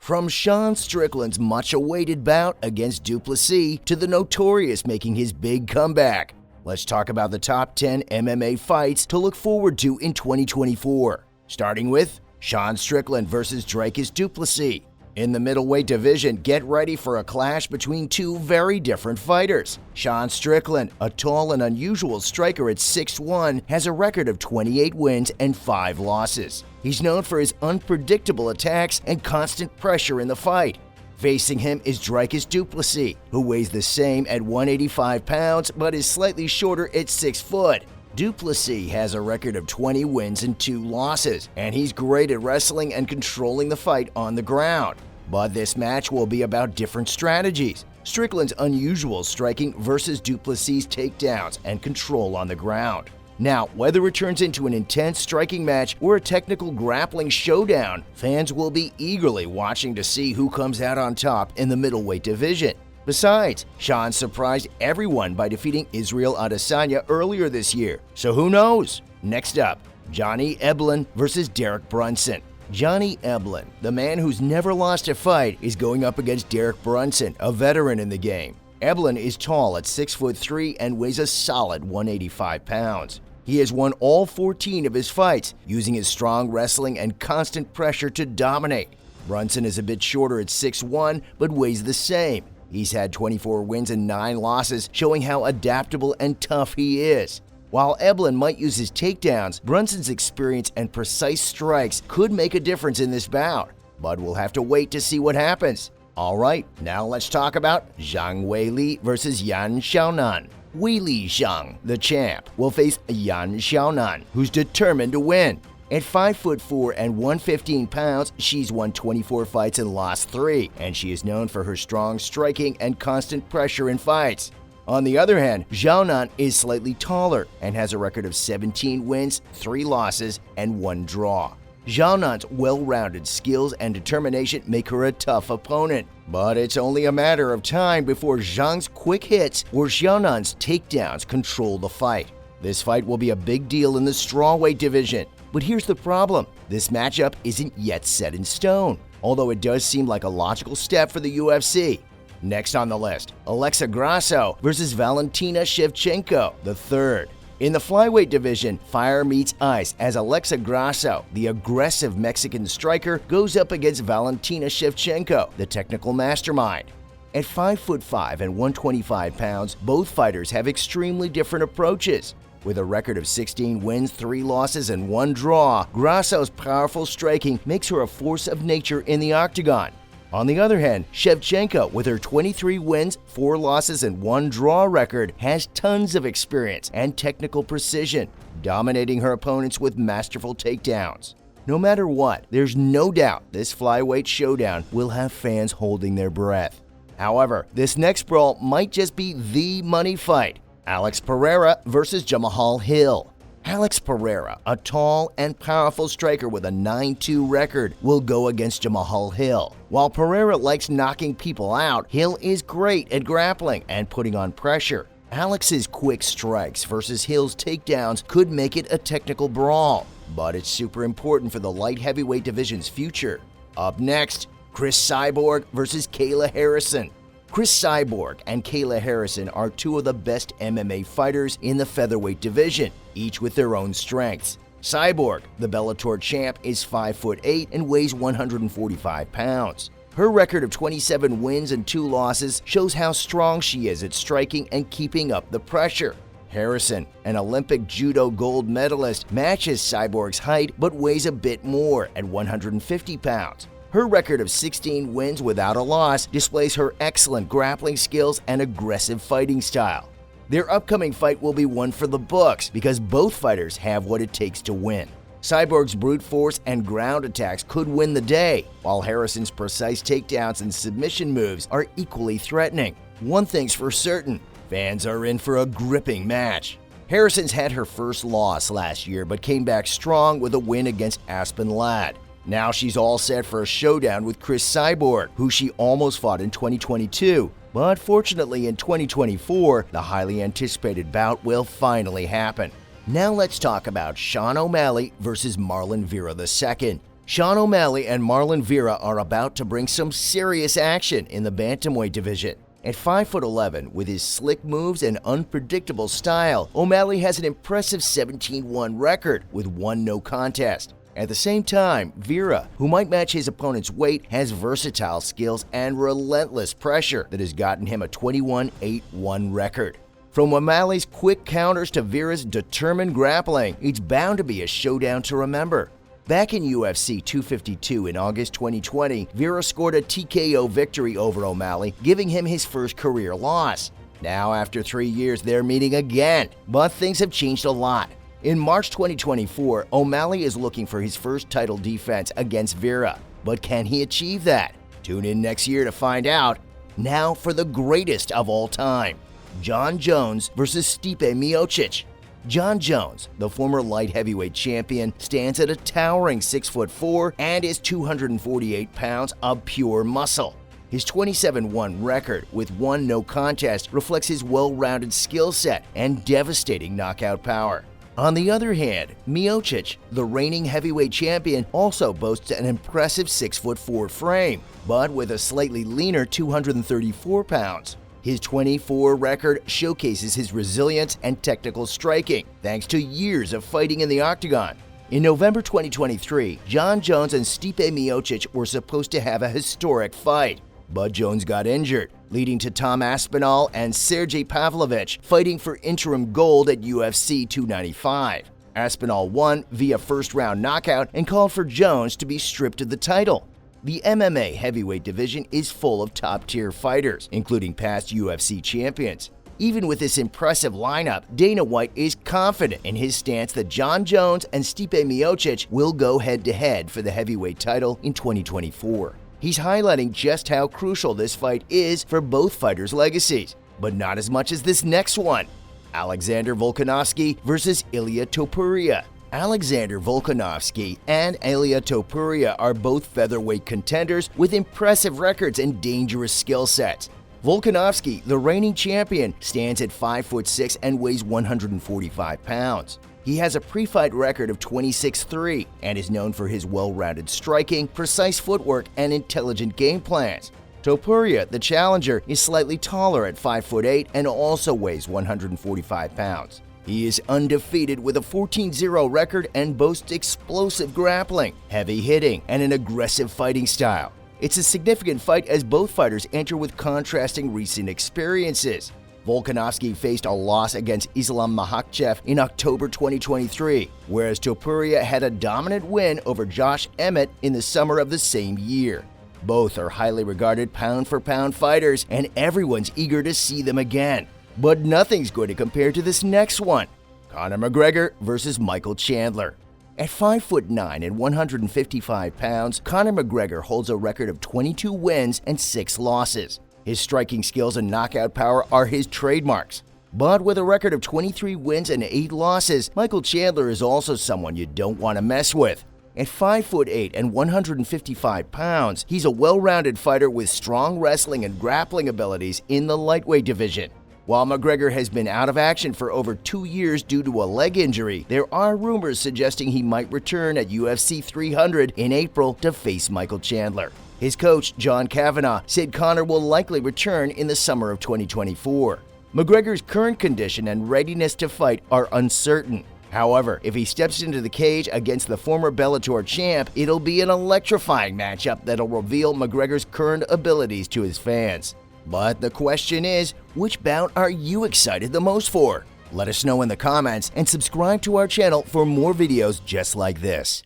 From Sean Strickland's much-awaited bout against Du Plessis to the Notorious making his big comeback, let's talk about the top 10 MMA fights to look forward to in 2024. Starting with Sean Strickland versus Dricus Du Plessis. In the middleweight division, get ready for a clash between two very different fighters. Sean Strickland, a tall and unusual striker at 6'1", has a record of 28 wins and 5 losses. He's known for his unpredictable attacks and constant pressure in the fight. Facing him is Dricus Du Plessis, who weighs the same at 185 pounds but is slightly shorter at 6 foot. Du Plessis has a record of 20 wins and 2 losses, and he's great at wrestling and controlling the fight on the ground. But this match will be about different strategies. Strickland's unusual striking versus Du Plessis' takedowns and control on the ground. Now, whether it turns into an intense striking match or a technical grappling showdown, fans will be eagerly watching to see who comes out on top in the middleweight division. Besides, Sean surprised everyone by defeating Israel Adesanya earlier this year, so who knows? Next up, Johnny Eblen versus Derek Brunson. Johnny Eblen, the man who's never lost a fight, is going up against Derek Brunson, a veteran in the game. Eblen is tall at 6'3" and weighs a solid 185 pounds. He has won all 14 of his fights, using his strong wrestling and constant pressure to dominate. Brunson is a bit shorter at 6'1", but weighs the same. He's had 24 wins and 9 losses, showing how adaptable and tough he is. While Eblen might use his takedowns, Brunson's experience and precise strikes could make a difference in this bout, but we'll have to wait to see what happens. Alright, now let's talk about Zhang Weili versus Yan Xiaonan. Weili Zhang, the champ, will face Yan Xiaonan, who's determined to win. At 5'4" and 115 pounds, she's won 24 fights and lost 3, and she is known for her strong striking and constant pressure in fights. On the other hand, Xiaonan is slightly taller and has a record of 17 wins, 3 losses, and 1 draw. Xiaonan's well-rounded skills and determination make her a tough opponent, but it's only a matter of time before Zhang's quick hits or Xiaonan's takedowns control the fight. This fight will be a big deal in the strawweight division. But here's the problem, this matchup isn't yet set in stone, although it does seem like a logical step for the UFC. Next on the list, Alexa Grasso versus Valentina Shevchenko III. In the flyweight division, fire meets ice as Alexa Grasso, the aggressive Mexican striker, goes up against Valentina Shevchenko, the technical mastermind. At 5'5" and 125 pounds, both fighters have extremely different approaches. With a record of 16 wins, 3 losses, and 1 draw, Grasso's powerful striking makes her a force of nature in the octagon. On the other hand, Shevchenko, with her 23 wins, 4 losses, and 1 draw record, has tons of experience and technical precision, dominating her opponents with masterful takedowns. No matter what, there's no doubt this flyweight showdown will have fans holding their breath. However, this next brawl might just be the money fight. Alex Pereira versus Jamahal Hill. Alex Pereira, a tall and powerful striker with a 9-2 record, will go against Jamahal Hill. While Pereira likes knocking people out, Hill is great at grappling and putting on pressure. Alex's quick strikes versus Hill's takedowns could make it a technical brawl, but it's super important for the light heavyweight division's future. Up next, Cris Cyborg versus Kayla Harrison. Cris Cyborg and Kayla Harrison are 2 of the best MMA fighters in the featherweight division, each with their own strengths. Cyborg, the Bellator champ, is 5'8" and weighs 145 pounds. Her record of 27 wins and 2 losses shows how strong she is at striking and keeping up the pressure. Harrison, an Olympic judo gold medalist, matches Cyborg's height but weighs a bit more at 150 pounds. Her record of 16 wins without a loss displays her excellent grappling skills and aggressive fighting style. Their upcoming fight will be one for the books because both fighters have what it takes to win. Cyborg's brute force and ground attacks could win the day, while Harrison's precise takedowns and submission moves are equally threatening. One thing's for certain, fans are in for a gripping match. Harrison's had her first loss last year but came back strong with a win against Aspen Ladd. Now she's all set for a showdown with Cris Cyborg, who she almost fought in 2022. But fortunately in 2024, the highly anticipated bout will finally happen. Now let's talk about Sean O'Malley versus Marlon Vera II. Sean O'Malley and Marlon Vera are about to bring some serious action in the bantamweight division. At 5'11", with his slick moves and unpredictable style, O'Malley has an impressive 17-1 record with 1 no contest. At the same time, Vera, who might match his opponent's weight, has versatile skills and relentless pressure that has gotten him a 21-8-1 record. From O'Malley's quick counters to Vera's determined grappling, it's bound to be a showdown to remember. Back in UFC 252 in August 2020, Vera scored a TKO victory over O'Malley, giving him his first career loss. Now, after 3 years, they're meeting again, but things have changed a lot. In March 2024, O'Malley is looking for his first title defense against Vera, but can he achieve that? Tune in next year to find out. Now for the greatest of all time, Jon Jones versus Stipe Miocic. Jon Jones, the former light heavyweight champion, stands at a towering 6'4" and is 248 pounds of pure muscle. His 27-1 record with 1 no contest reflects his well-rounded skill set and devastating knockout power. On the other hand, Miocic, the reigning heavyweight champion, also boasts an impressive 6'4" frame, but with a slightly leaner 234 pounds. His 24 record showcases his resilience and technical striking, thanks to years of fighting in the octagon. In November 2023, Jon Jones and Stipe Miocic were supposed to have a historic fight, but Jones got injured, leading to Tom Aspinall and Sergey Pavlovich fighting for interim gold at UFC 295. Aspinall won via first-round knockout and called for Jones to be stripped of the title. The MMA heavyweight division is full of top-tier fighters, including past UFC champions. Even with this impressive lineup, Dana White is confident in his stance that Jon Jones and Stipe Miocic will go head-to-head for the heavyweight title in 2024. He's highlighting just how crucial this fight is for both fighters' legacies, but not as much as this next one. Alexander Volkanovski versus Ilia Topuria. Alexander Volkanovski and Ilia Topuria are both featherweight contenders with impressive records and dangerous skill sets. Volkanovski, the reigning champion, stands at 5'6" and weighs 145 pounds. He has a pre-fight record of 26-3 and is known for his well-rounded striking, precise footwork, and intelligent game plans. Topuria, the challenger, is slightly taller at 5'8" and also weighs 145 pounds. He is undefeated with a 14-0 record and boasts explosive grappling, heavy hitting, and an aggressive fighting style. It's a significant fight as both fighters enter with contrasting recent experiences. Volkanovski faced a loss against Islam Makhachev in October 2023, whereas Topuria had a dominant win over Josh Emmett in the summer of the same year. Both are highly regarded pound-for-pound fighters, and everyone's eager to see them again. But nothing's going to compare to this next one, Conor McGregor versus Michael Chandler. At 5'9" and 155 pounds, Conor McGregor holds a record of 22 wins and 6 losses. His striking skills and knockout power are his trademarks. But with a record of 23 wins and 8 losses, Michael Chandler is also someone you don't want to mess with. At 5'8" and 155 pounds, he's a well-rounded fighter with strong wrestling and grappling abilities in the lightweight division. While McGregor has been out of action for over 2 years due to a leg injury, there are rumors suggesting he might return at UFC 300 in April to face Michael Chandler. His coach, John Kavanagh, said Conor will likely return in the summer of 2024. McGregor's current condition and readiness to fight are uncertain. However, if he steps into the cage against the former Bellator champ, it'll be an electrifying matchup that'll reveal McGregor's current abilities to his fans. But the question is, which bout are you excited the most for? Let us know in the comments and subscribe to our channel for more videos just like this.